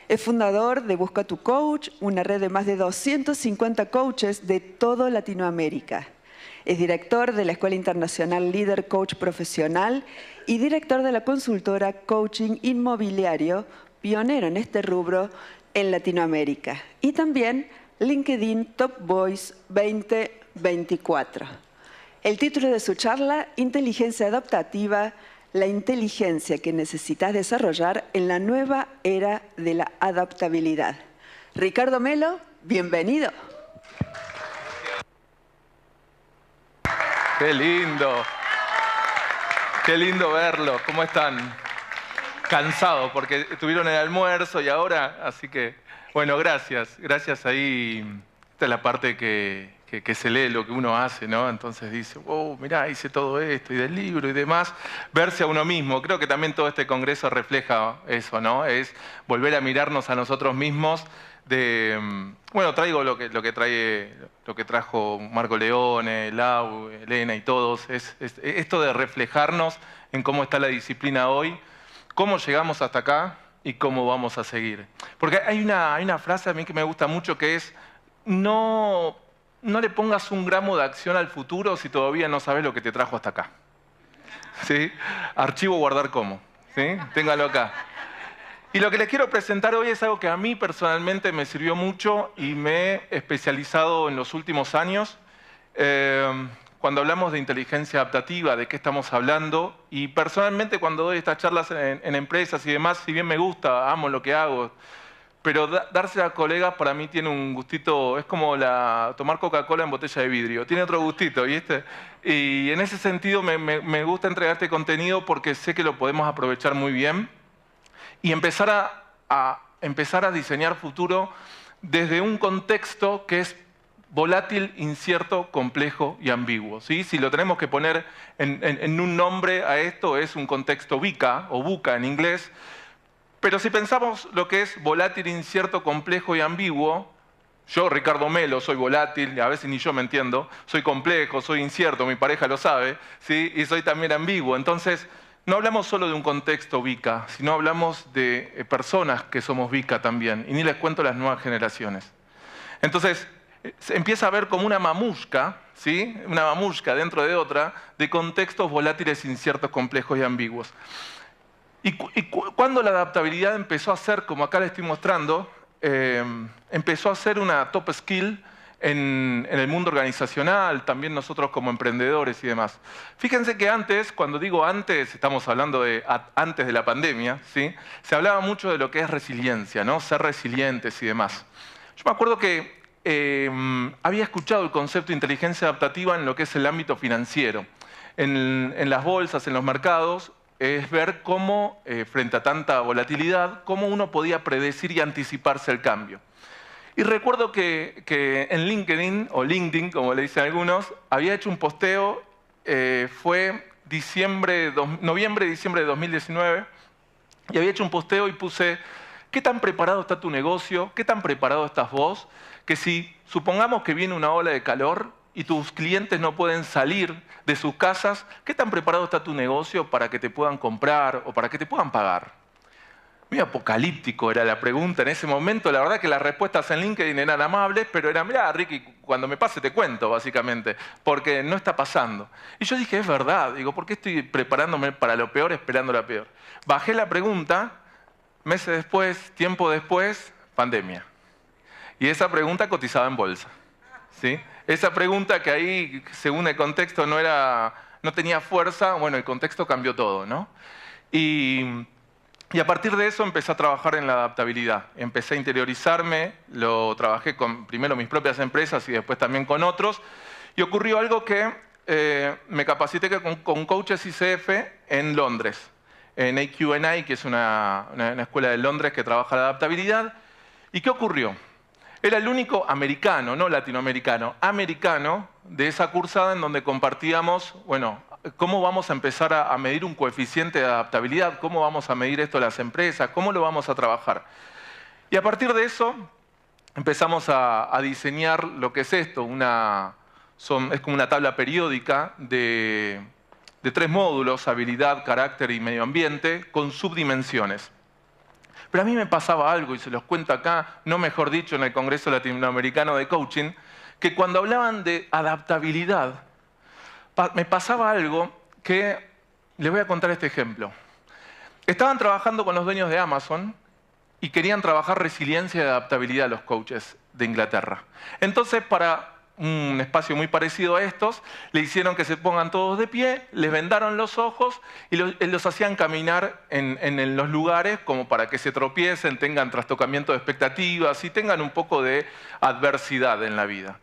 Es fundador de Busca tu Coach, una red de más de 250 coaches de toda Latinoamérica. Es director de la Escuela Internacional Líder Coach Profesional y director de la consultora Coaching Inmobiliario, pionero en este rubro en Latinoamérica. Y también LinkedIn Top Voice 2024. El título de su charla, Inteligencia Adaptativa, la inteligencia que necesitas desarrollar en la nueva era de la adaptabilidad. Ricardo Melo, bienvenido. ¡Qué lindo! ¡Qué lindo verlo! ¿Cómo están? Cansados porque tuvieron el almuerzo y ahora, así que, bueno, gracias. Gracias ahí. Esta es la parte que se lee lo que uno hace, ¿no? Entonces dice, oh, mirá, hice todo esto y del libro y demás. Verse a uno mismo. Creo que también todo este congreso refleja eso, ¿no? Es volver a mirarnos a nosotros mismos. Bueno, traigo lo que trajo Marco Leone, Lau, Elena y todos. Es esto de reflejarnos en cómo está la disciplina hoy, cómo llegamos hasta acá y cómo vamos a seguir. Porque hay una frase a mí que me gusta mucho que es, no le pongas un gramo de acción al futuro si todavía no sabes lo que te trajo hasta acá. ¿Sí? Archivo guardar como. ¿Sí? Téngalo acá. Y lo que les quiero presentar hoy es algo que a mí personalmente me sirvió mucho y me he especializado en los últimos años. Cuando hablamos de inteligencia adaptativa, de qué estamos hablando, y personalmente cuando doy estas charlas en empresas y demás, si bien me gusta, amo lo que hago, pero darse a colegas para mí tiene un gustito, es como tomar Coca-Cola en botella de vidrio, tiene otro gustito, ¿viste? Y en ese sentido me gusta entregar este contenido porque sé que lo podemos aprovechar muy bien y empezar a diseñar futuro desde un contexto que es volátil, incierto, complejo y ambiguo. ¿Sí? Si lo tenemos que poner en un nombre a esto, es un contexto VUCA o VUCA en inglés. Pero si pensamos lo que es volátil, incierto, complejo y ambiguo, yo, Ricardo Melo, soy volátil, a veces ni yo me entiendo, soy complejo, soy incierto, mi pareja lo sabe, ¿sí? Y soy también ambiguo. Entonces, no hablamos solo de un contexto VICA, sino hablamos de personas que somos VICA también, y ni les cuento las nuevas generaciones. Entonces, se empieza a ver como una mamushka, ¿sí? Una mamushka dentro de otra, de contextos volátiles, inciertos, complejos y ambiguos. Y cuando la adaptabilidad empezó a ser, como acá les estoy mostrando, empezó a ser una top skill en el mundo organizacional, también nosotros como emprendedores y demás. Fíjense que antes, cuando digo antes, estamos hablando de antes de la pandemia, ¿sí? Se hablaba mucho de lo que es resiliencia, ¿no? Ser resilientes y demás. Yo me acuerdo que había escuchado el concepto de inteligencia adaptativa en lo que es el ámbito financiero. En las bolsas, en los mercados, es ver cómo, frente a tanta volatilidad, cómo uno podía predecir y anticiparse el cambio. Y recuerdo que en LinkedIn, o LinkedIn, como le dicen algunos, había hecho un posteo, fue noviembre, diciembre de 2019, y había hecho un posteo y puse, ¿qué tan preparado está tu negocio? ¿Qué tan preparado estás vos? Que si supongamos que viene una ola de calor y tus clientes no pueden salir de sus casas, ¿qué tan preparado está tu negocio para que te puedan comprar o para que te puedan pagar? Muy apocalíptico era la pregunta en ese momento. La verdad que las respuestas en LinkedIn eran amables, pero eran, mirá, Ricky, cuando me pase te cuento, básicamente, porque no está pasando. Y yo dije, es verdad, digo, ¿por qué estoy preparándome para lo peor esperando lo peor? Bajé la pregunta, meses después, tiempo después, pandemia. Y esa pregunta cotizaba en bolsa, ¿sí? Esa pregunta que ahí, según el contexto, no tenía fuerza, bueno, el contexto cambió todo, ¿no? Y a partir de eso empecé a trabajar en la adaptabilidad. Empecé a interiorizarme, lo trabajé con primero mis propias empresas y después también con otros. Y ocurrió algo que me capacité con coaches ICF en Londres, en AQNI, que es una escuela de Londres que trabaja la adaptabilidad. ¿Y qué ocurrió? Era el único americano, no latinoamericano, americano de esa cursada en donde compartíamos, bueno, cómo vamos a empezar a medir un coeficiente de adaptabilidad, cómo vamos a medir esto en las empresas, cómo lo vamos a trabajar. Y a partir de eso empezamos a diseñar lo que es esto, es como una tabla periódica de 3 módulos, habilidad, carácter y medio ambiente, con subdimensiones. Pero a mí me pasaba algo, y se los cuento acá, no mejor dicho, en el Congreso Latinoamericano de Coaching, que cuando hablaban de adaptabilidad, me pasaba algo que les voy a contar este ejemplo. Estaban trabajando con los dueños de Amazon y querían trabajar resiliencia y adaptabilidad los coaches de Inglaterra. Entonces, para un espacio muy parecido a estos, le hicieron que se pongan todos de pie, les vendaron los ojos y los hacían caminar en los lugares como para que se tropiecen, tengan trastocamiento de expectativas y tengan un poco de adversidad en la vida.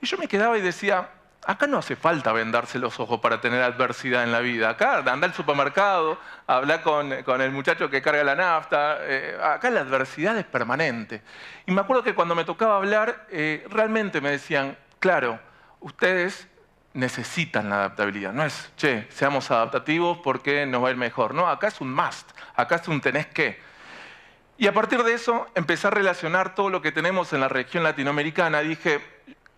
Y yo me quedaba y decía, acá no hace falta vendarse los ojos para tener adversidad en la vida. Acá anda al supermercado, habla con el muchacho que carga la nafta. Acá la adversidad es permanente. Y me acuerdo que cuando me tocaba hablar, realmente me decían, claro, ustedes necesitan la adaptabilidad. No es, che, seamos adaptativos porque nos va a ir mejor. No, acá es un must, acá es un tenés que. Y a partir de eso empecé a relacionar todo lo que tenemos en la región latinoamericana. Dije,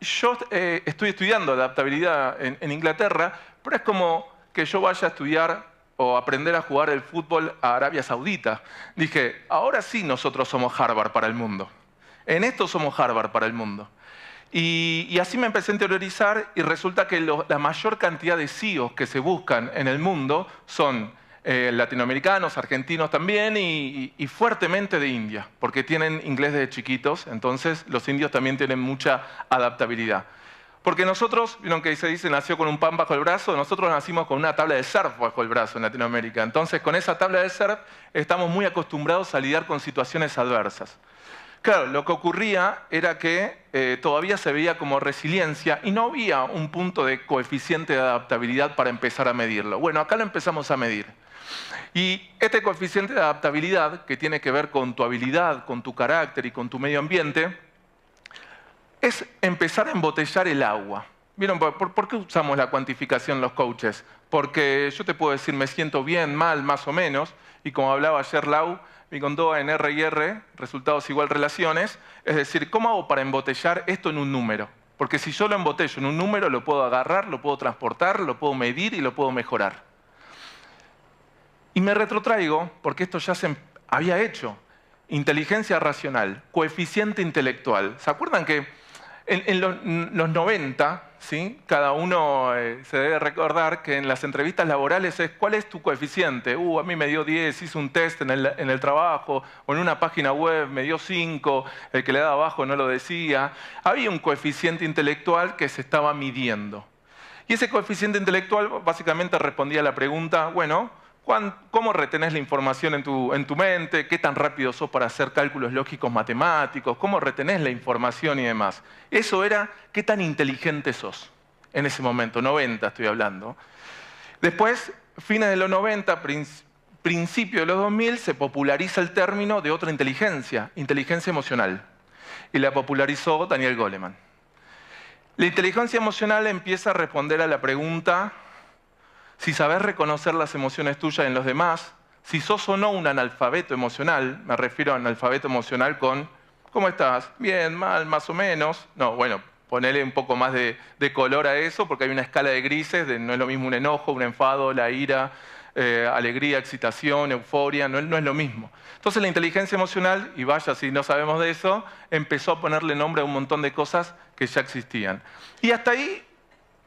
yo estoy estudiando adaptabilidad en Inglaterra, pero es como que yo vaya a estudiar o aprender a jugar el fútbol a Arabia Saudita. Dije, ahora sí nosotros somos Harvard para el mundo. En esto somos Harvard para el mundo. Y así me empecé a interiorizar y resulta que la mayor cantidad de CEOs que se buscan en el mundo son latinoamericanos, argentinos también y fuertemente de India, porque tienen inglés desde chiquitos, entonces los indios también tienen mucha adaptabilidad. Porque nosotros, vieron que se dice nació con un pan bajo el brazo, nosotros nacimos con una tabla de surf bajo el brazo en Latinoamérica. Entonces con esa tabla de surf estamos muy acostumbrados a lidiar con situaciones adversas. Claro, lo que ocurría era que todavía se veía como resiliencia y no había un punto de coeficiente de adaptabilidad para empezar a medirlo. Bueno, acá lo empezamos a medir. Y este coeficiente de adaptabilidad, que tiene que ver con tu habilidad, con tu carácter y con tu medio ambiente, es empezar a embotellar el agua. ¿Vieron? ¿Por qué usamos la cuantificación los coaches? Porque yo te puedo decir, me siento bien, mal, más o menos, y como hablaba ayer Lau, me contó en R y R, resultados igual relaciones, es decir, ¿cómo hago para embotellar esto en un número? Porque si yo lo embotello en un número, lo puedo agarrar, lo puedo transportar, lo puedo medir y lo puedo mejorar. Y me retrotraigo, porque esto ya se había hecho, inteligencia racional, coeficiente intelectual. ¿Se acuerdan que en los 90, ¿sí? Cada uno se debe recordar que en las entrevistas laborales es ¿cuál es tu coeficiente? A mí me dio 10, hice un test en el trabajo, o en una página web me dio 5, el que le daba abajo no lo decía. Había un coeficiente intelectual que se estaba midiendo. Y ese coeficiente intelectual básicamente respondía a la pregunta, bueno, ¿cómo retenés la información en tu mente? ¿Qué tan rápido sos para hacer cálculos lógicos matemáticos? ¿Cómo retenés la información y demás? Eso era qué tan inteligente sos en ese momento, 90 estoy hablando. Después, fines de los 90, principio de los 2000, se populariza el término de otra inteligencia emocional. Y la popularizó Daniel Goleman. La inteligencia emocional empieza a responder a la pregunta si sabés reconocer las emociones tuyas en los demás, si sos o no un analfabeto emocional, me refiero a analfabeto emocional con ¿cómo estás? Bien, mal, más o menos. No, bueno, ponele un poco más de color a eso, porque hay una escala de grises, no es lo mismo un enojo, un enfado, la ira, alegría, excitación, euforia, no es lo mismo. Entonces la inteligencia emocional, y vaya si no sabemos de eso, empezó a ponerle nombre a un montón de cosas que ya existían. Y hasta ahí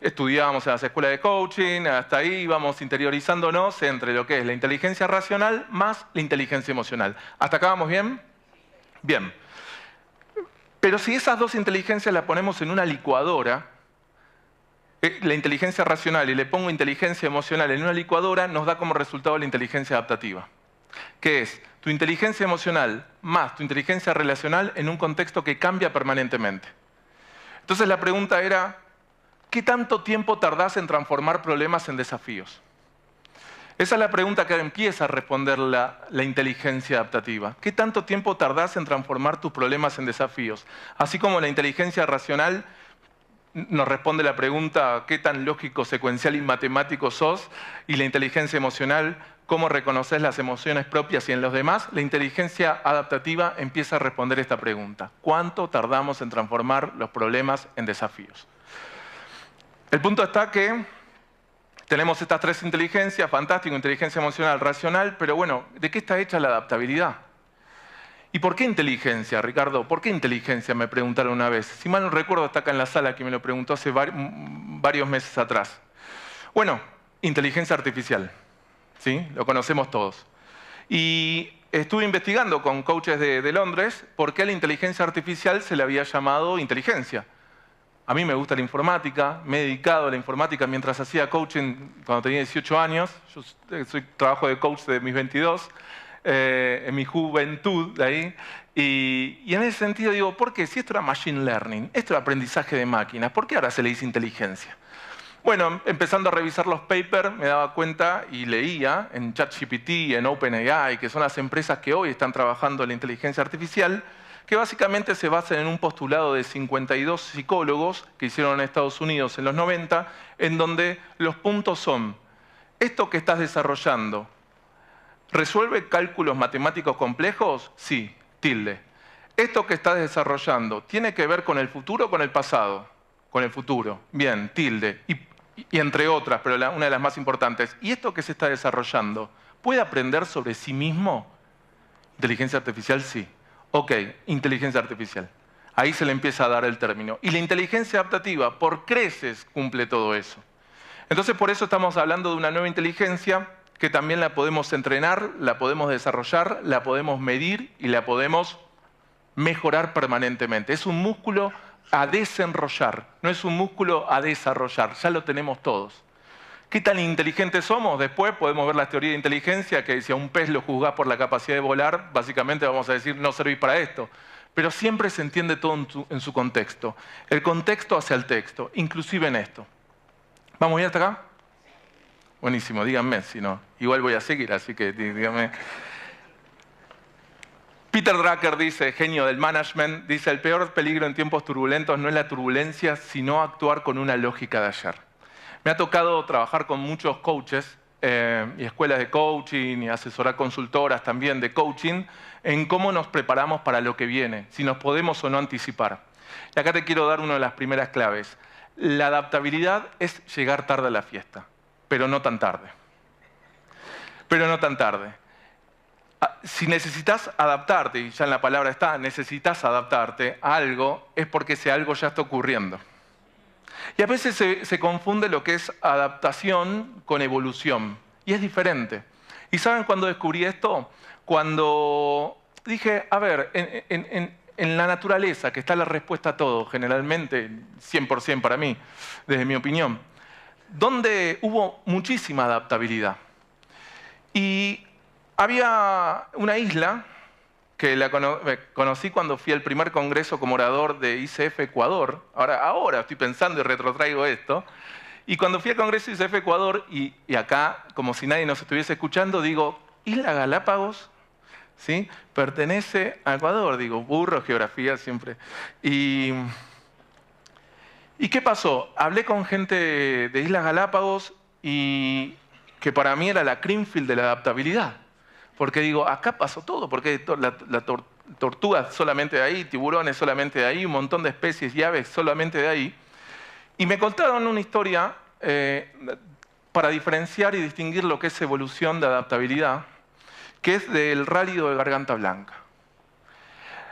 estudiábamos en las escuelas de coaching, hasta ahí íbamos interiorizándonos entre lo que es la inteligencia racional más la inteligencia emocional. ¿Hasta acá vamos bien? Bien. Pero si esas dos inteligencias las ponemos en una licuadora, la inteligencia racional y le pongo inteligencia emocional en una licuadora, nos da como resultado la inteligencia adaptativa. Que es tu inteligencia emocional más tu inteligencia relacional en un contexto que cambia permanentemente. Entonces la pregunta era, ¿qué tanto tiempo tardás en transformar problemas en desafíos? Esa es la pregunta que empieza a responder la inteligencia adaptativa. ¿Qué tanto tiempo tardás en transformar tus problemas en desafíos? Así como la inteligencia racional nos responde la pregunta ¿qué tan lógico, secuencial y matemático sos? Y la inteligencia emocional, ¿cómo reconoces las emociones propias y en los demás? La inteligencia adaptativa empieza a responder esta pregunta. ¿Cuánto tardamos en transformar los problemas en desafíos? El punto está que tenemos estas tres inteligencias, fantástico, inteligencia emocional, racional, pero bueno, ¿de qué está hecha la adaptabilidad? ¿Y por qué inteligencia, Ricardo? ¿Por qué inteligencia? Me preguntaron una vez. Si mal no recuerdo, está acá en la sala que me lo preguntó hace varios meses atrás. Bueno, inteligencia artificial, ¿sí? Lo conocemos todos. Y estuve investigando con coaches de Londres por qué a la inteligencia artificial se le había llamado inteligencia. A mí me gusta la informática, me he dedicado a la informática mientras hacía coaching cuando tenía 18 años. Yo trabajo de coach desde mis 22, en mi juventud de ahí. Y en ese sentido digo, ¿por qué? Si esto era machine learning, esto era aprendizaje de máquinas, ¿por qué ahora se le dice inteligencia? Bueno, empezando a revisar los papers, me daba cuenta y leía en ChatGPT, en OpenAI, que son las empresas que hoy están trabajando en la inteligencia artificial, que básicamente se basan en un postulado de 52 psicólogos que hicieron en Estados Unidos en los 90, en donde los puntos son, esto que estás desarrollando, ¿resuelve cálculos matemáticos complejos? Sí, tilde. Esto que estás desarrollando, ¿tiene que ver con el futuro o con el pasado? Con el futuro. Bien, tilde. Y entre otras, pero una de las más importantes. ¿Y esto que se está desarrollando, puede aprender sobre sí mismo? Inteligencia artificial, sí. Ok, inteligencia artificial. Ahí se le empieza a dar el término. Y la inteligencia adaptativa, por creces, cumple todo eso. Entonces, por eso estamos hablando de una nueva inteligencia que también la podemos entrenar, la podemos desarrollar, la podemos medir y la podemos mejorar permanentemente. Es un músculo a desenrollar, no es un músculo a desarrollar, ya lo tenemos todos. ¿Qué tan inteligentes somos? Después podemos ver la teoría de inteligencia que si a un pez lo juzgás por la capacidad de volar, básicamente vamos a decir no servís para esto. Pero siempre se entiende todo en su contexto. El contexto hacia el texto, inclusive en esto. ¿Vamos bien hasta acá? Buenísimo, díganme, si no. Igual voy a seguir, así que díganme. Peter Drucker dice, genio del management, dice, el peor peligro en tiempos turbulentos no es la turbulencia, sino actuar con una lógica de ayer. Me ha tocado trabajar con muchos coaches y escuelas de coaching y asesorar consultoras también de coaching en cómo nos preparamos para lo que viene, si nos podemos o no anticipar. Y acá te quiero dar una de las primeras claves. La adaptabilidad es llegar tarde a la fiesta, pero no tan tarde. Pero no tan tarde. Si necesitas adaptarte, y ya en la palabra está, necesitas adaptarte a algo, es porque ese algo ya está ocurriendo. Y a veces se confunde lo que es adaptación con evolución. Y es diferente. ¿Y saben cuándo descubrí esto? Cuando dije, a ver, en la naturaleza, que está la respuesta a todo, generalmente 100% para mí, desde mi opinión, donde hubo muchísima adaptabilidad. Y había una isla que conocí cuando fui al primer congreso como orador de ICF Ecuador. Ahora estoy pensando y retrotraigo esto. Y cuando fui al congreso de ICF Ecuador, y acá, como si nadie nos estuviese escuchando, digo, ¿Isla Galápagos? ¿Sí? Pertenece a Ecuador. Digo, burro, geografía siempre. ¿Y qué pasó? Hablé con gente de Islas Galápagos y que para mí era la Greenfield de la adaptabilidad. Porque digo, acá pasó todo, porque la tortuga solamente de ahí, tiburones solamente de ahí, un montón de especies y aves solamente de ahí. Y me contaron una historia para diferenciar y distinguir lo que es evolución de adaptabilidad, que es del rálido de garganta blanca.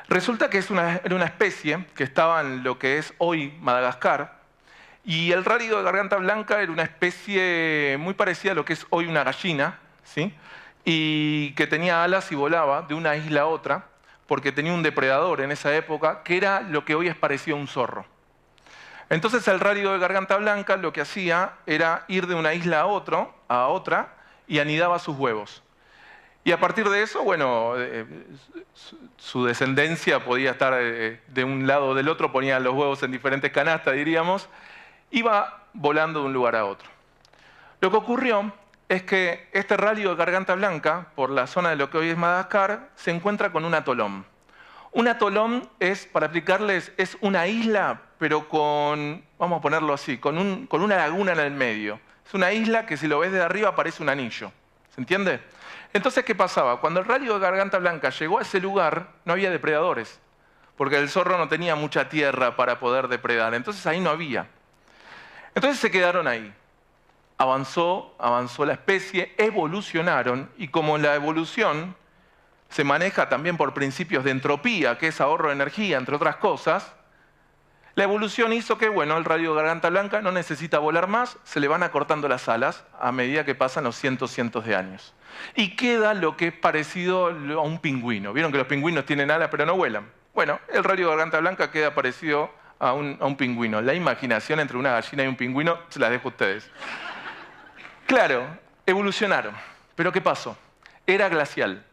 Resulta que era una especie que estaba en lo que es hoy Madagascar, y el rálido de garganta blanca era una especie muy parecida a lo que es hoy una gallina, ¿sí? Y que tenía alas y volaba de una isla a otra, porque tenía un depredador en esa época, que era lo que hoy es parecido a un zorro. Entonces el rálido de garganta blanca lo que hacía era ir de una isla a otra, y anidaba sus huevos. Y a partir de eso, bueno, su descendencia podía estar de un lado o del otro, ponía los huevos en diferentes canastas, diríamos, iba volando de un lugar a otro. Lo que ocurrió es que este rálido de garganta blanca, por la zona de lo que hoy es Madagascar, se encuentra con un atolón. Un atolón es, para explicarles, es una isla, pero con, vamos a ponerlo así, con una laguna en el medio. Es una isla que si lo ves de arriba parece un anillo. ¿Se entiende? Entonces, ¿qué pasaba? Cuando el rálido de garganta blanca llegó a ese lugar, no había depredadores, porque el zorro no tenía mucha tierra para poder depredar. Entonces ahí no había. Entonces se quedaron ahí. Avanzó la especie, evolucionaron, y como en la evolución se maneja también por principios de entropía, que es ahorro de energía, entre otras cosas, la evolución hizo que, bueno, el radio de garganta blanca no necesita volar más, se le van acortando las alas a medida que pasan los cientos de años. Y queda lo que es parecido a un pingüino. ¿Vieron que los pingüinos tienen alas pero no vuelan? Bueno, el radio de garganta blanca queda parecido a un pingüino. La imaginación entre una gallina y un pingüino se las dejo a ustedes. Claro, evolucionaron. ¿Pero qué pasó? Era glacial.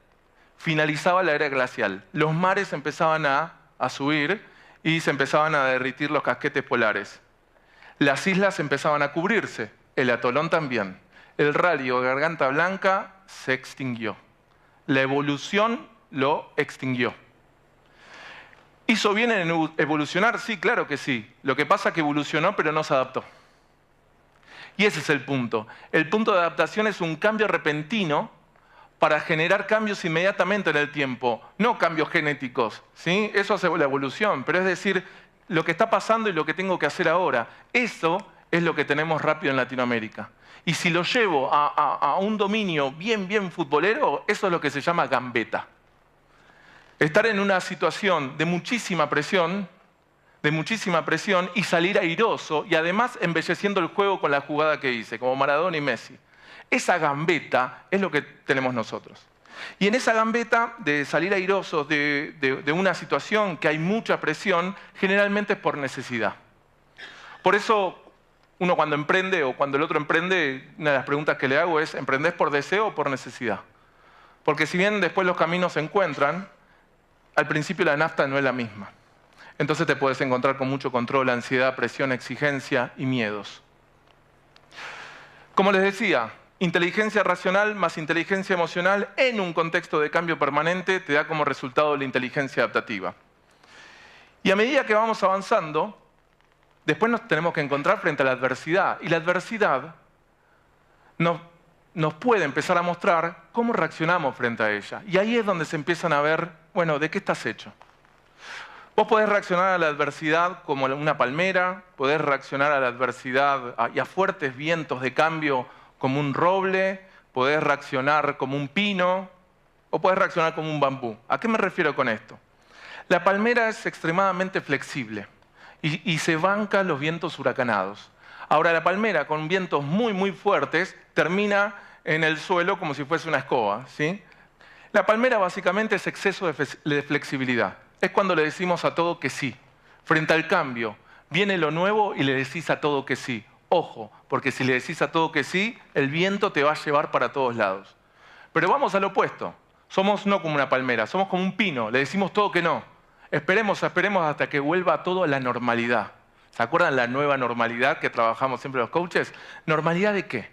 Finalizaba la era glacial. Los mares empezaban a subir y se empezaban a derritir los casquetes polares. Las islas empezaban a cubrirse, el atolón también. El radio de garganta blanca se extinguió. La evolución lo extinguió. ¿Hizo bien en evolucionar? Sí, claro que sí. Lo que pasa es que evolucionó pero no se adaptó. Y ese es el punto. El punto de adaptación es un cambio repentino para generar cambios inmediatamente en el tiempo, no cambios genéticos, ¿sí? Eso hace la evolución, pero es decir, lo que está pasando y lo que tengo que hacer ahora. Eso es lo que tenemos rápido en Latinoamérica. Y si lo llevo a un dominio bien futbolero, eso es lo que se llama gambeta. Estar en una situación de muchísima presión y salir airoso y además embelleciendo el juego con la jugada que hice, como Maradona y Messi. Esa gambeta es lo que tenemos nosotros. Y en esa gambeta de salir airosos de una situación que hay mucha presión, generalmente es por necesidad. Por eso uno cuando emprende o cuando el otro emprende, una de las preguntas que le hago es, ¿emprendés por deseo o por necesidad? Porque si bien después los caminos se encuentran, al principio la nafta no es la misma. Entonces te puedes encontrar con mucho control, ansiedad, presión, exigencia y miedos. Como les decía, inteligencia racional más inteligencia emocional en un contexto de cambio permanente te da como resultado la inteligencia adaptativa. Y a medida que vamos avanzando, después nos tenemos que encontrar frente a la adversidad. Y la adversidad nos puede empezar a mostrar cómo reaccionamos frente a ella. Y ahí es donde se empiezan a ver, bueno, ¿de qué estás hecho? Vos podés reaccionar a la adversidad como una palmera, podés reaccionar a la adversidad y a fuertes vientos de cambio como un roble, podés reaccionar como un pino o podés reaccionar como un bambú. ¿A qué me refiero con esto? La palmera es extremadamente flexible y se banca los vientos huracanados. Ahora, la palmera con vientos muy fuertes termina en el suelo como si fuese una escoba, ¿sí? La palmera básicamente es exceso de flexibilidad. Es cuando le decimos a todo que sí. Frente al cambio, viene lo nuevo y le decís a todo que sí. Ojo, porque si le decís a todo que sí, el viento te va a llevar para todos lados. Pero vamos al opuesto. Somos no como una palmera, somos como un pino. Le decimos todo que no. Esperemos hasta que vuelva todo a la normalidad. ¿Se acuerdan la nueva normalidad que trabajamos siempre los coaches? ¿Normalidad de qué?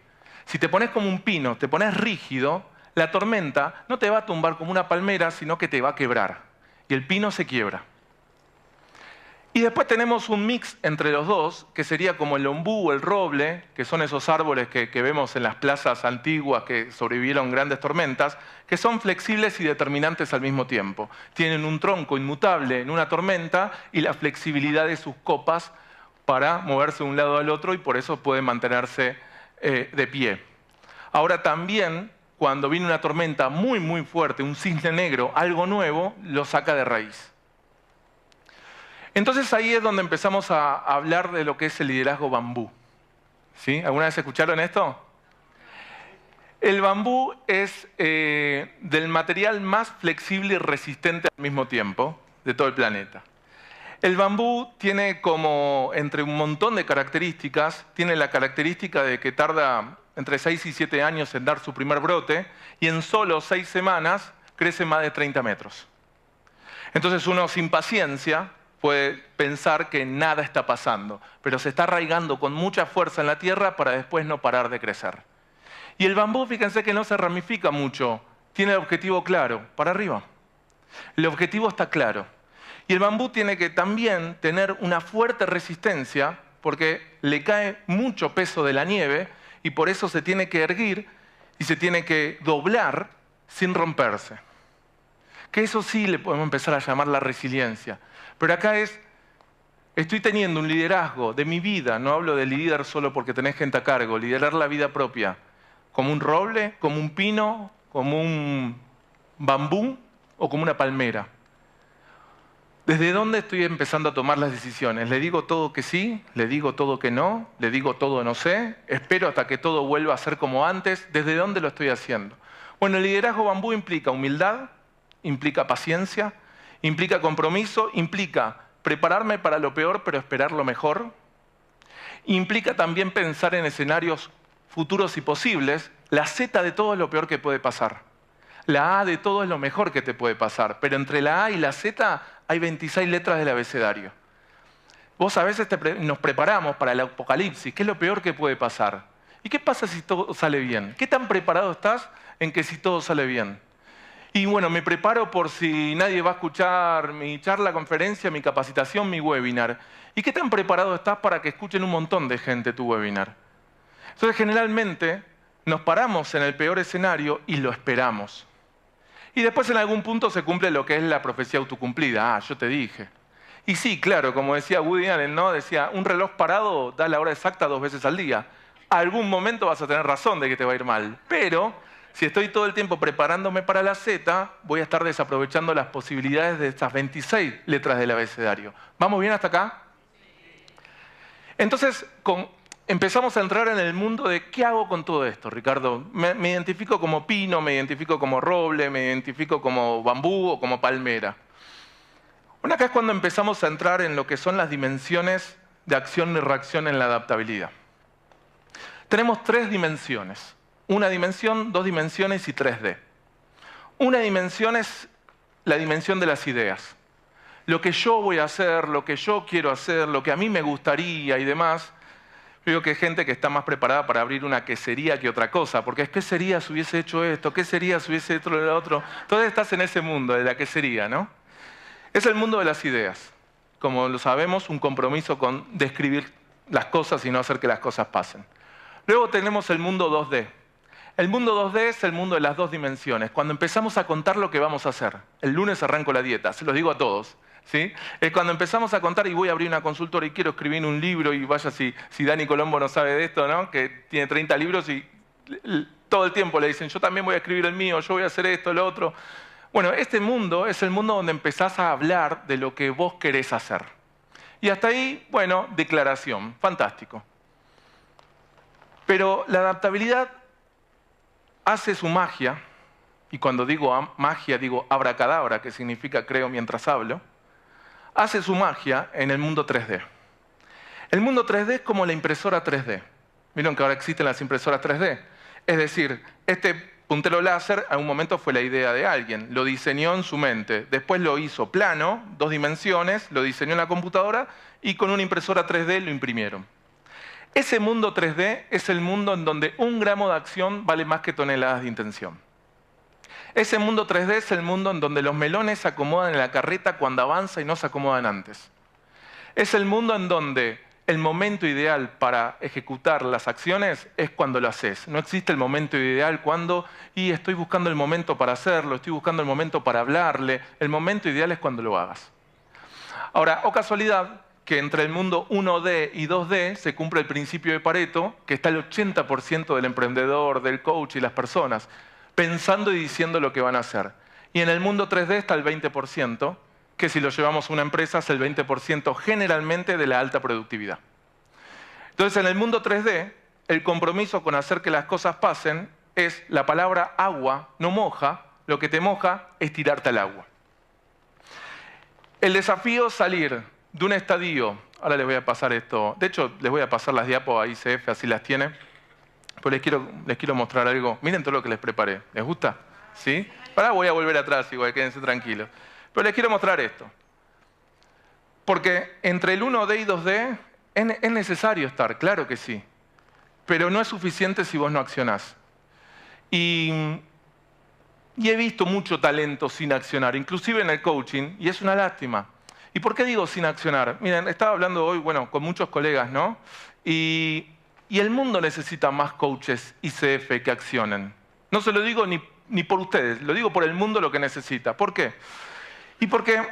Si te pones como un pino, te pones rígido, la tormenta no te va a tumbar como una palmera, sino que te va a quebrar. Y el pino se quiebra. Y después tenemos un mix entre los dos, que sería como el ombú o el roble, que son esos árboles que vemos en las plazas antiguas que sobrevivieron grandes tormentas, que son flexibles y determinantes al mismo tiempo. Tienen un tronco inmutable en una tormenta y la flexibilidad de sus copas para moverse de un lado al otro y por eso pueden mantenerse de pie. Ahora también, cuando viene una tormenta muy fuerte, un cisne negro, algo nuevo, lo saca de raíz. Entonces ahí es donde empezamos a hablar de lo que es el liderazgo bambú. ¿Sí? ¿Alguna vez escucharon esto? El bambú es del material más flexible y resistente al mismo tiempo de todo el planeta. El bambú tiene como, entre un montón de características, tiene la característica de que tarda entre 6 y 7 años en dar su primer brote y en solo 6 semanas crece más de 30 metros. Entonces uno sin paciencia puede pensar que nada está pasando, pero se está arraigando con mucha fuerza en la tierra para después no parar de crecer. Y el bambú, fíjense que no se ramifica mucho, tiene el objetivo claro, para arriba. El objetivo está claro. Y el bambú tiene que también tener una fuerte resistencia porque le cae mucho peso de la nieve y por eso se tiene que erguir y se tiene que doblar sin romperse. Que eso sí le podemos empezar a llamar la resiliencia. Pero acá estoy teniendo un liderazgo de mi vida, no hablo de líder solo porque tenés gente a cargo, liderar la vida propia, como un roble, como un pino, como un bambú, o como una palmera? ¿Desde dónde estoy empezando a tomar las decisiones? ¿Le digo todo que sí? ¿Le digo todo que no? ¿Le digo todo no sé? ¿Espero hasta que todo vuelva a ser como antes? ¿Desde dónde lo estoy haciendo? Bueno, el liderazgo bambú implica humildad, implica paciencia, implica compromiso, implica prepararme para lo peor pero esperar lo mejor. Implica también pensar en escenarios futuros y posibles. La Z de todo es lo peor que puede pasar. La A de todo es lo mejor que te puede pasar, pero entre la A y la Z hay 26 letras del abecedario. Vos a veces nos preparamos para el apocalipsis. ¿Qué es lo peor que puede pasar? ¿Y qué pasa si todo sale bien? ¿Qué tan preparado estás en que si todo sale bien? Y bueno, me preparo por si nadie va a escuchar mi charla, conferencia, mi capacitación, mi webinar. ¿Y qué tan preparado estás para que escuchen un montón de gente tu webinar? Entonces, generalmente, nos paramos en el peor escenario y lo esperamos. Y después en algún punto se cumple lo que es la profecía autocumplida. Ah, yo te dije. Y sí, claro, como decía Woody Allen, ¿no? Decía, un reloj parado da la hora exacta 2 veces al día. Algún momento vas a tener razón de que te va a ir mal. Pero si estoy todo el tiempo preparándome para la Z, voy a estar desaprovechando las posibilidades de estas 26 letras del abecedario. ¿Vamos bien hasta acá? Entonces, empezamos a entrar en el mundo de ¿qué hago con todo esto, Ricardo? Me identifico como pino, me identifico como roble, me identifico como bambú o como palmera. Bueno, acá es cuando empezamos a entrar en lo que son las dimensiones de acción y reacción en la adaptabilidad. Tenemos 3 dimensiones. Una dimensión, 2 dimensiones y 3D. Una dimensión es la dimensión de las ideas. Lo que yo voy a hacer, lo que yo quiero hacer, lo que a mí me gustaría y demás. Digo que hay gente que está más preparada para abrir una quesería que otra cosa, porque es ¿qué sería si hubiese hecho esto? ¿Qué sería si hubiese hecho lo otro? Entonces estás en ese mundo de la quesería, ¿no? Es el mundo de las ideas. Como lo sabemos, un compromiso con describir las cosas y no hacer que las cosas pasen. Luego tenemos el mundo 2D. El mundo 2D es el mundo de las 2 dimensiones. Cuando empezamos a contar lo que vamos a hacer. El lunes arranco la dieta, se los digo a todos. ¿Sí? Es cuando empezamos a contar y voy a abrir una consultora y quiero escribir un libro y vaya si Dani Colombo no sabe de esto, ¿no? Que tiene 30 libros y todo el tiempo le dicen yo también voy a escribir el mío, yo voy a hacer esto, lo otro. Bueno, este mundo es el mundo donde empezás a hablar de lo que vos querés hacer. Y hasta ahí, bueno, declaración, fantástico. Pero la adaptabilidad hace su magia, y cuando digo magia digo abracadabra, que significa creo mientras hablo, hace su magia en el mundo 3D. El mundo 3D es como la impresora 3D. ¿Vieron que ahora existen las impresoras 3D? Es decir, este puntero láser a un momento fue la idea de alguien, lo diseñó en su mente, después lo hizo plano, 2 dimensiones, lo diseñó en la computadora y con una impresora 3D lo imprimieron. Ese mundo 3D es el mundo en donde 1 gramo de acción vale más que toneladas de intención. Ese mundo 3D es el mundo en donde los melones se acomodan en la carreta cuando avanza y no se acomodan antes. Es el mundo en donde el momento ideal para ejecutar las acciones es cuando lo haces. No existe el momento ideal cuando, y estoy buscando el momento para hacerlo, estoy buscando el momento para hablarle. El momento ideal es cuando lo hagas. Ahora, o casualidad, que entre el mundo 1D y 2D se cumple el principio de Pareto, que está el 80% del emprendedor, del coach y las personas pensando y diciendo lo que van a hacer. Y en el mundo 3D está el 20%, que si lo llevamos a una empresa es el 20% generalmente de la alta productividad. Entonces, en el mundo 3D, el compromiso con hacer que las cosas pasen es la palabra agua, no moja, lo que te moja es tirarte al agua. El desafío es salir de un estadio, ahora les voy a pasar esto, de hecho les voy a pasar las diapos a ICF, así las tiene. Pero les quiero mostrar algo. Miren todo lo que les preparé. ¿Les gusta? ¿Sí? Ahora voy a volver atrás igual, quédense tranquilos. Pero les quiero mostrar esto. Porque entre el 1D y 2D es necesario estar, claro que sí. Pero no es suficiente si vos no accionás. Y he visto mucho talento sin accionar, inclusive en el coaching, y es una lástima. ¿Y por qué digo sin accionar? Miren, estaba hablando hoy, bueno, con muchos colegas, ¿no? Y el mundo necesita más coaches ICF que accionen. No se lo digo ni por ustedes, lo digo por el mundo lo que necesita. ¿Por qué? Y porque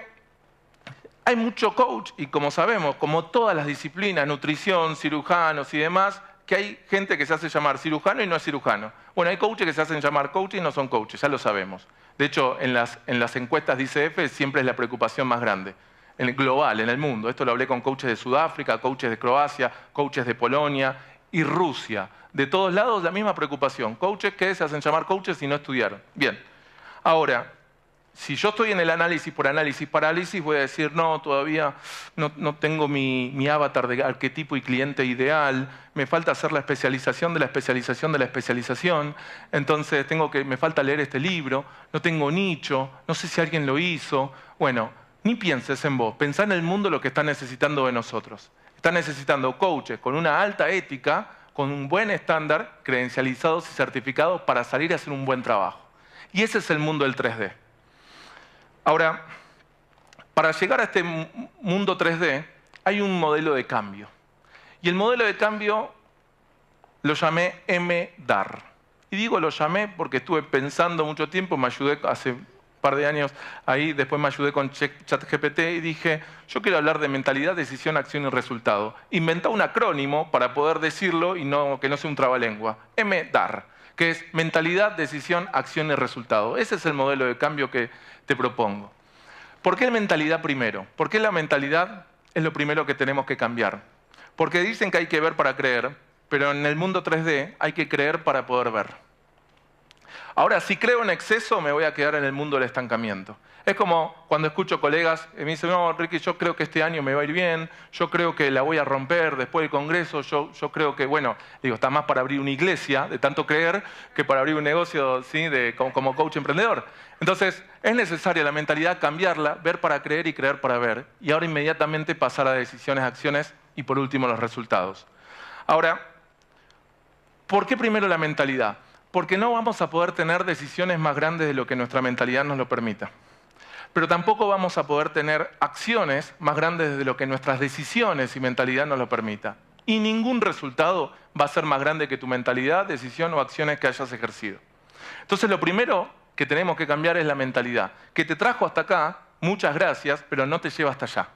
hay mucho coach, y como sabemos, como todas las disciplinas, nutrición, cirujanos y demás, que hay gente que se hace llamar cirujano y no es cirujano. Bueno, hay coaches que se hacen llamar coaches y no son coaches, ya lo sabemos. De hecho, en las encuestas de ICF siempre es la preocupación más grande. En el global, en el mundo. Esto lo hablé con coaches de Sudáfrica, coaches de Croacia, coaches de Polonia y Rusia. De todos lados la misma preocupación. Coaches que se hacen llamar coaches y no estudiaron. Bien. Ahora, si yo estoy en el análisis por análisis parálisis, voy a decir, no, todavía no tengo mi avatar de arquetipo y cliente ideal, me falta hacer la especialización de la especialización de la especialización, entonces me falta leer este libro, no tengo nicho, no sé si alguien lo hizo. Bueno, ni pienses en vos, pensá en el mundo lo que está necesitando de nosotros. Está necesitando coaches con una alta ética, con un buen estándar, credencializados y certificados para salir a hacer un buen trabajo. Y ese es el mundo del 3D. Ahora, para llegar a este mundo 3D hay un modelo de cambio. Y el modelo de cambio lo llamé MDAR. Y digo lo llamé porque estuve pensando mucho tiempo, me ayudé hace un par de años ahí, después me ayudé con ChatGPT y dije, yo quiero hablar de mentalidad, decisión, acción y resultado. Inventé un acrónimo para poder decirlo y que no sea un trabalengua. MDAR, que es mentalidad, decisión, acción y resultado. Ese es el modelo de cambio que te propongo. ¿Por qué mentalidad primero? ¿Por qué la mentalidad es lo primero que tenemos que cambiar? Porque dicen que hay que ver para creer, pero en el mundo 3D hay que creer para poder ver. Ahora, si creo en exceso, me voy a quedar en el mundo del estancamiento. Es como cuando escucho colegas que me dicen, no, Ricky, yo creo que este año me va a ir bien, yo creo que la voy a romper después del Congreso, yo creo que, bueno, digo, está más para abrir una iglesia, de tanto creer, que para abrir un negocio, ¿sí? como coach emprendedor. Entonces, es necesaria la mentalidad, cambiarla, ver para creer y creer para ver. Y ahora inmediatamente pasar a decisiones, acciones y por último los resultados. Ahora, ¿por qué primero la mentalidad? Porque no vamos a poder tener decisiones más grandes de lo que nuestra mentalidad nos lo permita. Pero tampoco vamos a poder tener acciones más grandes de lo que nuestras decisiones y mentalidad nos lo permita. Y ningún resultado va a ser más grande que tu mentalidad, decisión o acciones que hayas ejercido. Entonces lo primero que tenemos que cambiar es la mentalidad. Que te trajo hasta acá, muchas gracias, pero no te lleva hasta allá.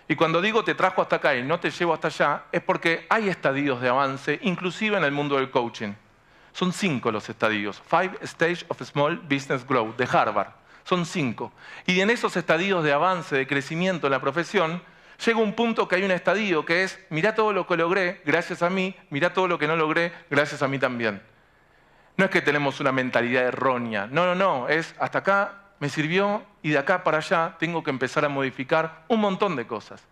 Y cuando digo te trajo hasta acá y no te llevo hasta allá, es porque hay estadios de avance, inclusive en el mundo del coaching. Son 5 los estadios. 5 Stages of Small Business Growth, de Harvard. Son 5. Y en esos estadios de avance, de crecimiento en la profesión, llega un punto que hay un estadio que es, mirá todo lo que logré gracias a mí, mirá todo lo que no logré gracias a mí también. No es que tenemos una mentalidad errónea. No. Es hasta acá me sirvió y de acá para allá tengo que empezar a modificar un montón de cosas.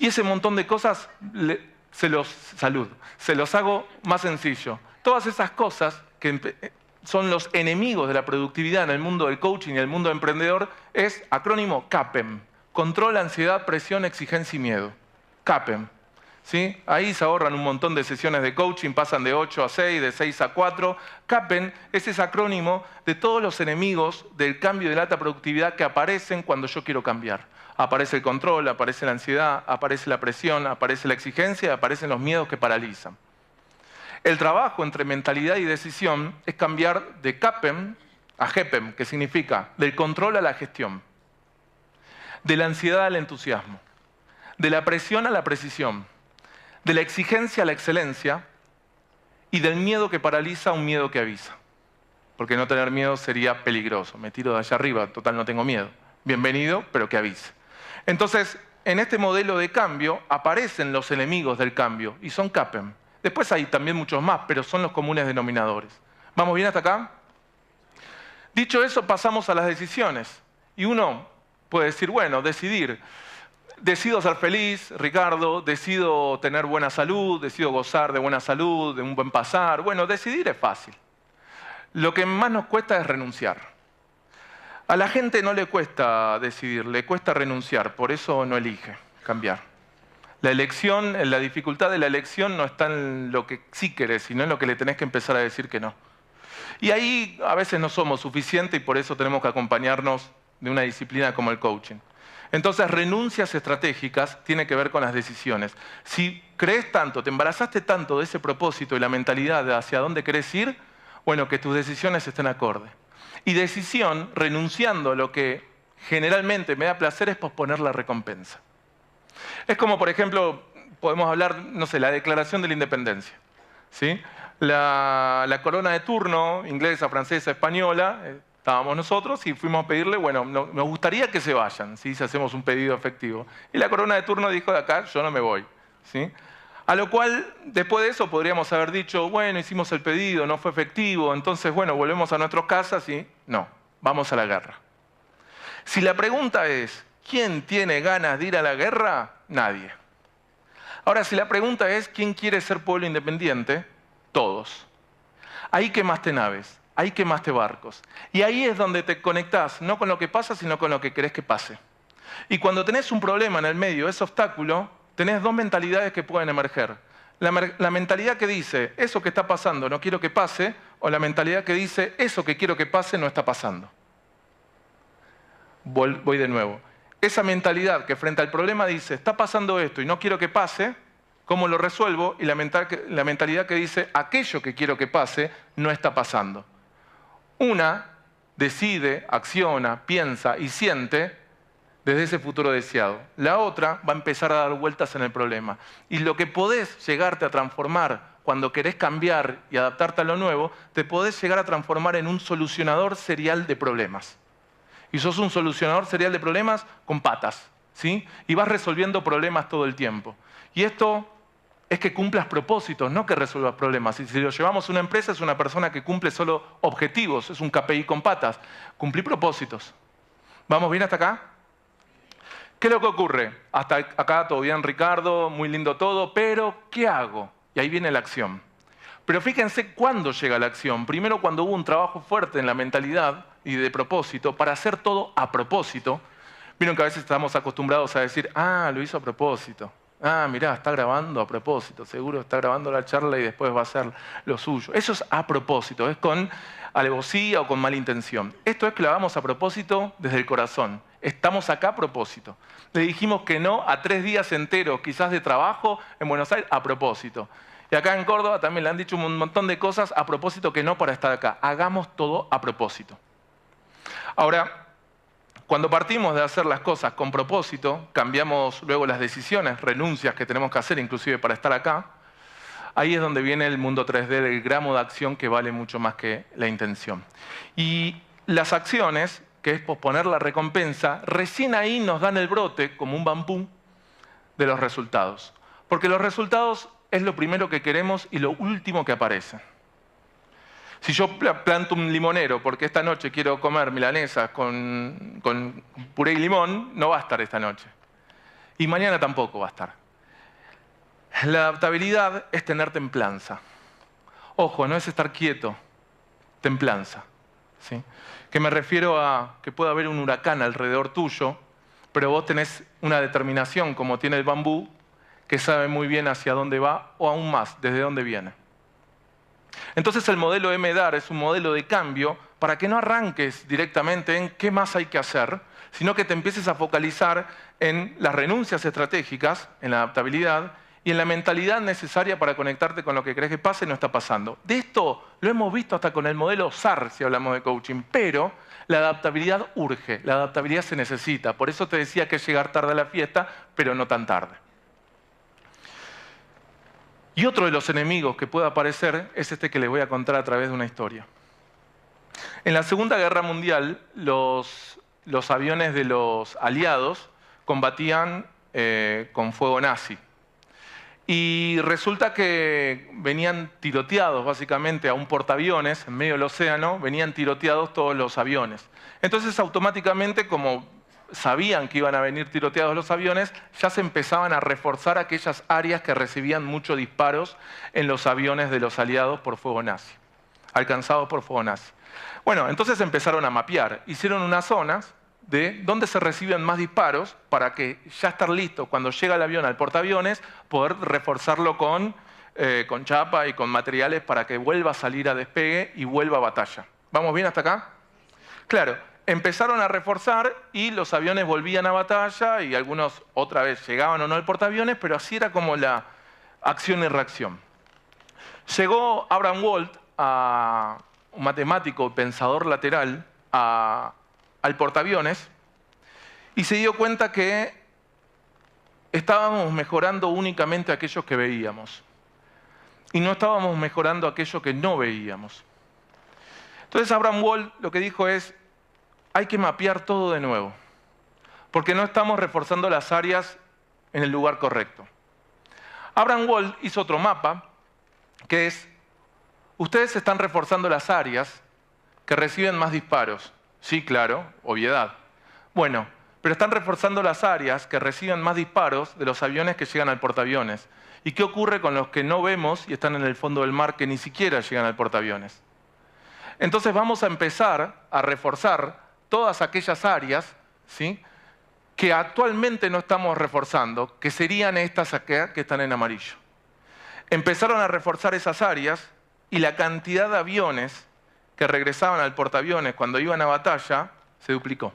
Y ese montón de cosas se los hago más sencillo. Todas esas cosas que son los enemigos de la productividad en el mundo del coaching y el mundo emprendedor es acrónimo CAPEM. Control, ansiedad, presión, exigencia y miedo. CAPEM. ¿Sí? Ahí se ahorran un montón de sesiones de coaching, pasan de 8 a 6, de 6 a 4. CAPEM es ese acrónimo de todos los enemigos del cambio de la alta productividad que aparecen cuando yo quiero cambiar. Aparece el control, aparece la ansiedad, aparece la presión, aparece la exigencia, aparecen los miedos que paralizan. El trabajo entre mentalidad y decisión es cambiar de CAPEM a GEPEM, que significa del control a la gestión, de la ansiedad al entusiasmo, de la presión a la precisión, de la exigencia a la excelencia y del miedo que paraliza a un miedo que avisa. Porque no tener miedo sería peligroso. Me tiro de allá arriba, total no tengo miedo. Bienvenido, pero que avise. Entonces, en este modelo de cambio aparecen los enemigos del cambio y son CAPEM. Después hay también muchos más, pero son los comunes denominadores. ¿Vamos bien hasta acá? Dicho eso, pasamos a las decisiones. Y uno puede decir, bueno, decidir. Decido ser feliz, Ricardo, decido tener buena salud, decido gozar de buena salud, de un buen pasar. Bueno, decidir es fácil. Lo que más nos cuesta es renunciar. A la gente no le cuesta decidir, le cuesta renunciar, por eso no elige cambiar. La elección, la dificultad de la elección no está en lo que sí querés, sino en lo que le tenés que empezar a decir que no. Y ahí a veces no somos suficientes y por eso tenemos que acompañarnos de una disciplina como el coaching. Entonces, renuncias estratégicas tienen que ver con las decisiones. Si crees tanto, te embarazaste tanto de ese propósito y la mentalidad de hacia dónde querés ir, bueno, que tus decisiones estén acorde. Y decisión, renunciando a lo que generalmente me da placer, es posponer la recompensa. Es como, por ejemplo, podemos hablar, no sé, la Declaración de la Independencia. ¿sí? La corona de turno, inglesa, francesa, española, estábamos nosotros y fuimos a pedirle, bueno, nos gustaría que se vayan, ¿sí? Si hacemos un pedido efectivo. Y la corona de turno dijo, de acá yo no me voy, ¿sí? A lo cual, después de eso, podríamos haber dicho, bueno, hicimos el pedido, no fue efectivo, entonces, bueno, volvemos a nuestras casas y no, vamos a la guerra. Si la pregunta es, ¿quién tiene ganas de ir a la guerra? Nadie. Ahora, si la pregunta es, ¿quién quiere ser pueblo independiente? Todos. Ahí quemaste naves, ahí quemaste barcos. Y ahí es donde te conectás, no con lo que pasa, sino con lo que querés que pase. Y cuando tenés un problema en el medio, ese obstáculo, tenés dos mentalidades que pueden emerger. La mentalidad que dice, eso que está pasando no quiero que pase, o la mentalidad que dice, eso que quiero que pase no está pasando. Voy de nuevo. Esa mentalidad que frente al problema dice, está pasando esto y no quiero que pase, ¿cómo lo resuelvo? Y la mentalidad que dice, aquello que quiero que pase no está pasando. Una decide, acciona, piensa y siente desde ese futuro deseado. La otra va a empezar a dar vueltas en el problema. Y lo que podés llegarte a transformar cuando querés cambiar y adaptarte a lo nuevo, te podés llegar a transformar en un solucionador serial de problemas. Y sos un solucionador serial de problemas con patas, ¿sí? Y vas resolviendo problemas todo el tiempo. Y esto es que cumplas propósitos, no que resuelvas problemas. Y si lo llevamos a una empresa, es una persona que cumple solo objetivos, es un KPI con patas. Cumplí propósitos. ¿Vamos bien hasta acá? ¿Qué es lo que ocurre? Hasta acá todo bien, Ricardo, muy lindo todo, pero ¿qué hago? Y ahí viene la acción. Pero fíjense cuándo llega la acción. Primero cuando hubo un trabajo fuerte en la mentalidad y de propósito para hacer todo a propósito. Vieron que a veces estamos acostumbrados a decir, ah, lo hizo a propósito. Ah, mirá, está grabando a propósito. Seguro está grabando la charla y después va a hacer lo suyo. Eso es a propósito, es con alevosía o con mala intención. Esto es que lo hagamos a propósito desde el corazón. Estamos acá a propósito. Le dijimos que no a 3 días enteros, quizás de trabajo en Buenos Aires, a propósito. Y acá en Córdoba también le han dicho un montón de cosas a propósito que no para estar acá. Hagamos todo a propósito. Ahora, cuando partimos de hacer las cosas con propósito, cambiamos luego las decisiones, renuncias que tenemos que hacer inclusive para estar acá, ahí es donde viene el mundo 3D, el gramo de acción que vale mucho más que la intención. Y las acciones, que es posponer la recompensa, recién ahí nos dan el brote, como un bambú, de los resultados. Porque los resultados es lo primero que queremos y lo último que aparece. Si yo planto un limonero porque esta noche quiero comer milanesas con puré y limón, no va a estar esta noche. Y mañana tampoco va a estar. La adaptabilidad es tener templanza. Ojo, no es estar quieto, templanza. ¿Sí? Que me refiero a que puede haber un huracán alrededor tuyo, pero vos tenés una determinación como tiene el bambú, que sabe muy bien hacia dónde va o aún más, desde dónde viene. Entonces el modelo MDAR es un modelo de cambio para que no arranques directamente en qué más hay que hacer, sino que te empieces a focalizar en las renuncias estratégicas, en la adaptabilidad y en la mentalidad necesaria para conectarte con lo que crees que pase y no está pasando. De esto lo hemos visto hasta con el modelo SAR, si hablamos de coaching, pero la adaptabilidad urge, la adaptabilidad se necesita. Por eso te decía que es llegar tarde a la fiesta, pero no tan tarde. Y otro de los enemigos que puede aparecer es este que les voy a contar a través de una historia. En la Segunda Guerra Mundial, los aviones de los aliados combatían con fuego nazi. Y resulta que venían tiroteados básicamente a un portaaviones en medio del océano, venían tiroteados todos los aviones. Entonces automáticamente, como sabían que iban a venir tiroteados los aviones, ya se empezaban a reforzar aquellas áreas que recibían muchos disparos en los aviones de los aliados por fuego nazi, alcanzados por fuego nazi. Bueno, entonces empezaron a mapear, hicieron unas zonas de dónde se reciben más disparos para que ya estar listo cuando llega el avión al portaaviones, poder reforzarlo con chapa y con materiales para que vuelva a salir a despegue y vuelva a batalla. ¿Vamos bien hasta acá? Claro. Empezaron a reforzar y los aviones volvían a batalla y algunos otra vez llegaban o no al portaaviones, pero así era como la acción y reacción. Llegó Abraham Wald, un matemático, pensador lateral, al portaaviones y se dio cuenta que estábamos mejorando únicamente aquellos que veíamos. y no estábamos mejorando aquello que no veíamos. Entonces Abraham Wall lo que dijo es, hay que mapear todo de nuevo, porque no estamos reforzando las áreas en el lugar correcto. Abraham Wall hizo otro mapa, que es, ustedes están reforzando las áreas que reciben más disparos. Sí, claro, obviedad. Bueno, pero están reforzando las áreas que reciben más disparos de los aviones que llegan al portaaviones. ¿Y qué ocurre con los que no vemos y están en el fondo del mar que ni siquiera llegan al portaaviones? Entonces vamos a empezar a reforzar todas aquellas áreas, ¿sí?, que actualmente no estamos reforzando, que serían estas acá que están en amarillo. Empezaron a reforzar esas áreas y la cantidad de aviones que regresaban al portaaviones cuando iban a batalla se duplicó.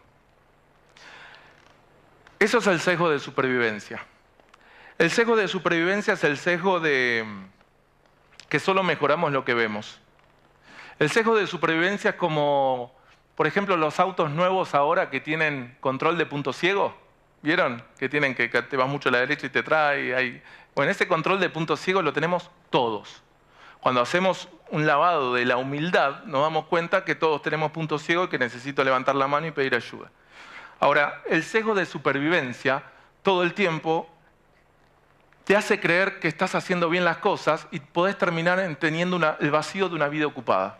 Eso es el sesgo de supervivencia. El sesgo de supervivencia es el sesgo de que solo mejoramos lo que vemos. El sesgo de supervivencia es como, por ejemplo, los autos nuevos ahora que tienen control de punto ciego. ¿Vieron? Que tienen que te vas mucho a la derecha y te trae. Bueno, ese control de punto ciego lo tenemos todos. Cuando hacemos un lavado de la humildad, nos damos cuenta que todos tenemos punto ciego y que necesito levantar la mano y pedir ayuda. Ahora, el sesgo de supervivencia todo el tiempo te hace creer que estás haciendo bien las cosas y podés terminar teniendo el vacío de una vida ocupada.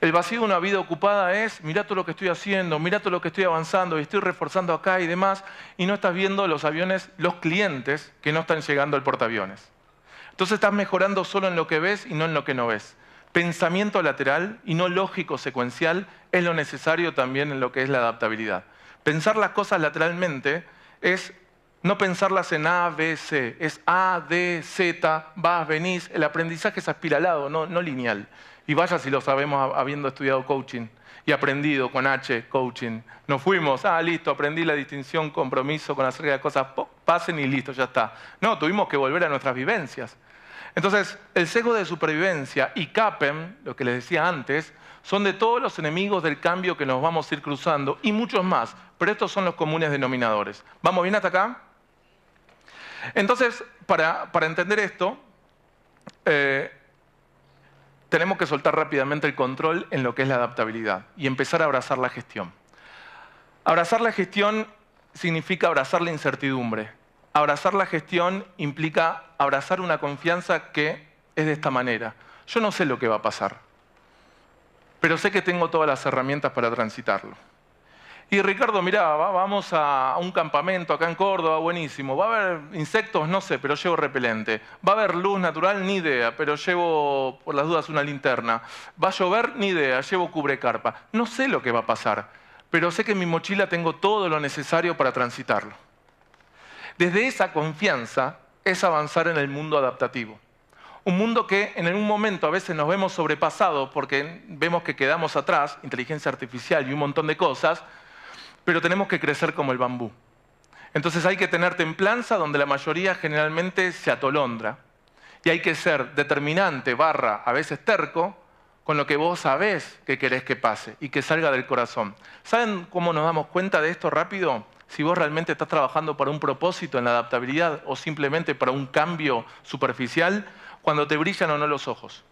El vacío de una vida ocupada es, mirá todo lo que estoy haciendo, mirá todo lo que estoy avanzando y estoy reforzando acá y demás, y no estás viendo los aviones, los clientes que no están llegando al portaaviones. Entonces estás mejorando solo en lo que ves y no en lo que no ves. Pensamiento lateral y no lógico secuencial es lo necesario también en lo que es la adaptabilidad. Pensar las cosas lateralmente es no pensarlas en A, B, C. Es A, D, Z, vas, venís. El aprendizaje es aspiralado, no lineal. Y vaya si lo sabemos habiendo estudiado coaching y aprendido con H, coaching. Nos fuimos, listo, aprendí la distinción, compromiso con acerca de cosas, pasen y listo, ya está. No, tuvimos que volver a nuestras vivencias. Entonces, el sesgo de supervivencia y CAPEM, lo que les decía antes, son de todos los enemigos del cambio que nos vamos a ir cruzando y muchos más, pero estos son los comunes denominadores. ¿Vamos bien hasta acá? Entonces, para entender esto, tenemos que soltar rápidamente el control en lo que es la adaptabilidad y empezar a abrazar la gestión. Abrazar la gestión significa abrazar la incertidumbre. Abrazar la gestión implica abrazar una confianza que es de esta manera. Yo no sé lo que va a pasar, pero sé que tengo todas las herramientas para transitarlo. Y Ricardo, mirá, vamos a un campamento acá en Córdoba, buenísimo. ¿Va a haber insectos? No sé, pero llevo repelente. ¿Va a haber luz natural? Ni idea, pero llevo, por las dudas, una linterna. ¿Va a llover? Ni idea, llevo cubrecarpa. No sé lo que va a pasar, pero sé que en mi mochila tengo todo lo necesario para transitarlo. Desde esa confianza es avanzar en el mundo adaptativo. Un mundo que en un momento a veces nos vemos sobrepasados porque vemos que quedamos atrás, inteligencia artificial y un montón de cosas, pero tenemos que crecer como el bambú. Entonces hay que tener templanza donde la mayoría generalmente se atolondra. Y hay que ser determinante, a veces terco, con lo que vos sabés que querés que pase y que salga del corazón. ¿Saben cómo nos damos cuenta de esto rápido? Si vos realmente estás trabajando para un propósito en la adaptabilidad o simplemente para un cambio superficial, cuando te brillan o no los ojos.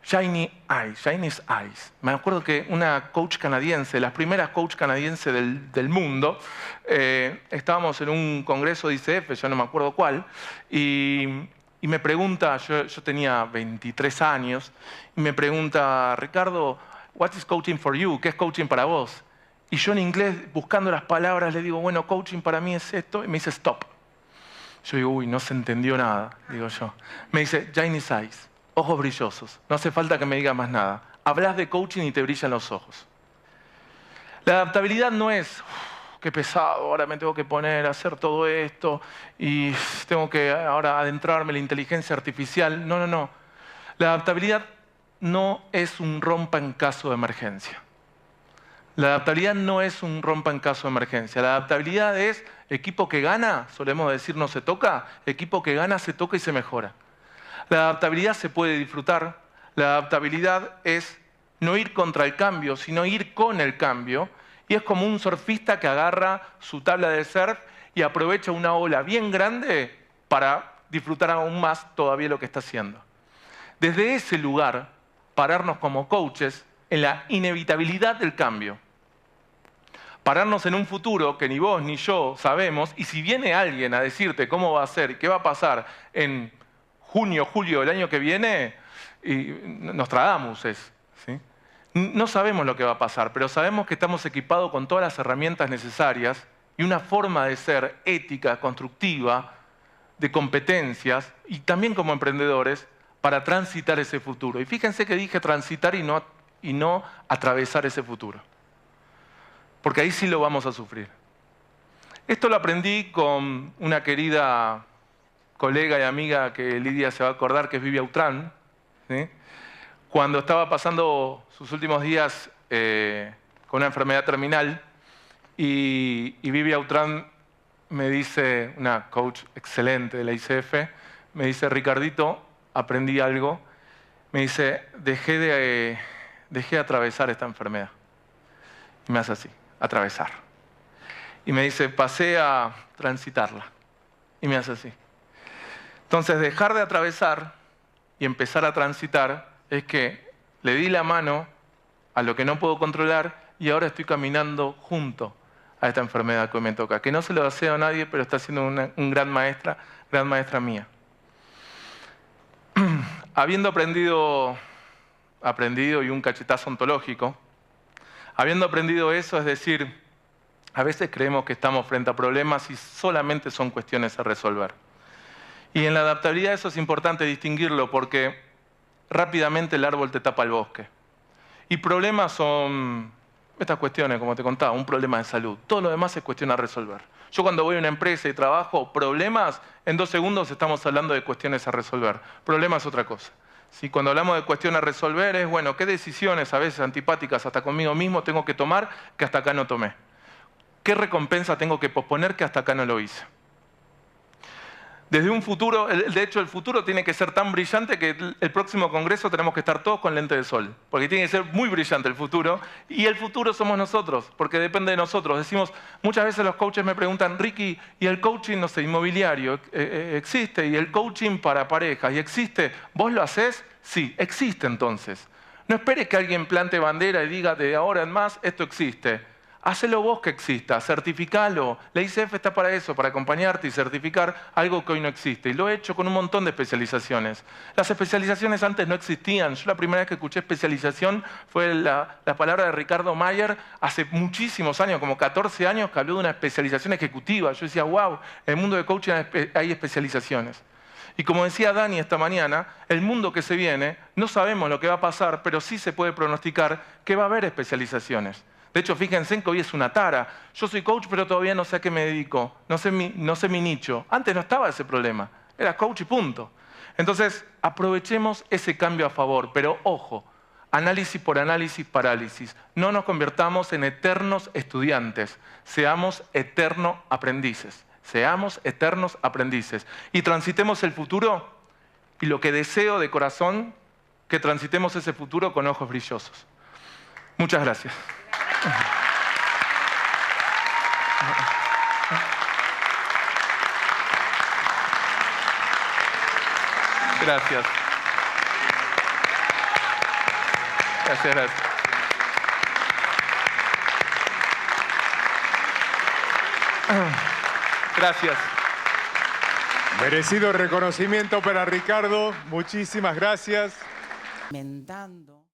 Shiny eyes. Me acuerdo que una coach canadiense, las primeras coach canadienses del mundo, estábamos en un congreso de ICF, ya no me acuerdo cuál, y me pregunta, yo tenía 23 años, y me pregunta, Ricardo, what is coaching for you? ¿Qué es coaching para vos? Y yo en inglés, buscando las palabras, le digo, bueno, coaching para mí es esto, y me dice, stop. Yo digo, uy, no se entendió nada, digo yo. Me dice, shiny eyes. Ojos brillosos. No hace falta que me digas más nada. Hablas de coaching y te brillan los ojos. La adaptabilidad no es, qué pesado, ahora me tengo que poner a hacer todo esto y tengo que ahora adentrarme en la inteligencia artificial. No. La adaptabilidad no es un rompa en caso de emergencia. La adaptabilidad no es un rompa en caso de emergencia. La adaptabilidad es equipo que gana, solemos decir no se toca, equipo que gana se toca y se mejora. La adaptabilidad se puede disfrutar. La adaptabilidad es no ir contra el cambio, sino ir con el cambio. Y es como un surfista que agarra su tabla de surf y aprovecha una ola bien grande para disfrutar aún más todavía lo que está haciendo. desde ese lugar, pararnos como coaches en la inevitabilidad del cambio. Pararnos en un futuro que ni vos ni yo sabemos, y si viene alguien a decirte cómo va a ser y qué va a pasar en junio, julio del año que viene, y Nostradamus es, ¿sí? No sabemos lo que va a pasar, pero sabemos que estamos equipados con todas las herramientas necesarias y una forma de ser ética, constructiva, de competencias y también como emprendedores para transitar ese futuro. Y fíjense que dije transitar y no atravesar ese futuro, porque ahí sí lo vamos a sufrir. Esto lo aprendí con una querida colega y amiga que Lidia se va a acordar, que es Vivi Autrán, ¿sí? Cuando estaba pasando sus últimos días con una enfermedad terminal, y Vivi Autrán me dice, una coach excelente de la ICF, me dice: Ricardito, aprendí algo. Me dice: dejé de atravesar esta enfermedad. Y me hace así, atravesar. Y me dice: pasé a transitarla. Y me hace así. Entonces, dejar de atravesar y empezar a transitar es que le di la mano a lo que no puedo controlar y ahora estoy caminando junto a esta enfermedad que hoy me toca. Que no se lo deseo a nadie, pero está siendo un gran maestra mía. Habiendo aprendido y un cachetazo ontológico, habiendo aprendido eso, es decir, a veces creemos que estamos frente a problemas y solamente son cuestiones a resolver. Y en la adaptabilidad eso es importante distinguirlo, porque rápidamente el árbol te tapa el bosque. Y problemas son estas cuestiones, como te contaba, un problema de salud. Todo lo demás es cuestión a resolver. Yo cuando voy a una empresa y trabajo problemas, en 2 segundos estamos hablando de cuestiones a resolver. Problemas es otra cosa. ¿Sí? Cuando hablamos de cuestión a resolver es, bueno, ¿qué decisiones a veces antipáticas hasta conmigo mismo tengo que tomar que hasta acá no tomé? ¿Qué recompensa tengo que posponer que hasta acá no lo hice? Desde un futuro, de hecho el futuro tiene que ser tan brillante que el próximo congreso tenemos que estar todos con lente de sol, porque tiene que ser muy brillante el futuro, y el futuro somos nosotros, porque depende de nosotros. Decimos, muchas veces los coaches me preguntan: Ricky, ¿y el coaching, no sé, inmobiliario existe? ¿Y el coaching para parejas? ¿Y existe? ¿Vos lo hacés? Sí, existe entonces. No esperes que alguien plante bandera y diga de ahora en más esto existe. Hacelo vos que exista, certificalo. La ICF está para eso, para acompañarte y certificar algo que hoy no existe. Y lo he hecho con un montón de especializaciones. Las especializaciones antes no existían. Yo la primera vez que escuché especialización fue la palabra de Ricardo Mayer hace muchísimos años, como 14 años, que habló de una especialización ejecutiva. Yo decía, wow, en el mundo de coaching hay especializaciones. Y como decía Dani esta mañana, el mundo que se viene, no sabemos lo que va a pasar, pero sí se puede pronosticar que va a haber especializaciones. De hecho, fíjense que hoy es una tara. Yo soy coach, pero todavía no sé a qué me dedico. No sé mi nicho. Antes no estaba ese problema. Era coach y punto. Entonces, aprovechemos ese cambio a favor. Pero ojo, análisis por análisis, parálisis. No nos convirtamos en eternos estudiantes. Seamos eternos aprendices. Seamos eternos aprendices. Y transitemos el futuro. Y lo que deseo de corazón, que transitemos ese futuro con ojos brillosos. Muchas gracias. Gracias. Gracias. Gracias. Merecido reconocimiento para Ricardo. Muchísimas gracias. Mentando.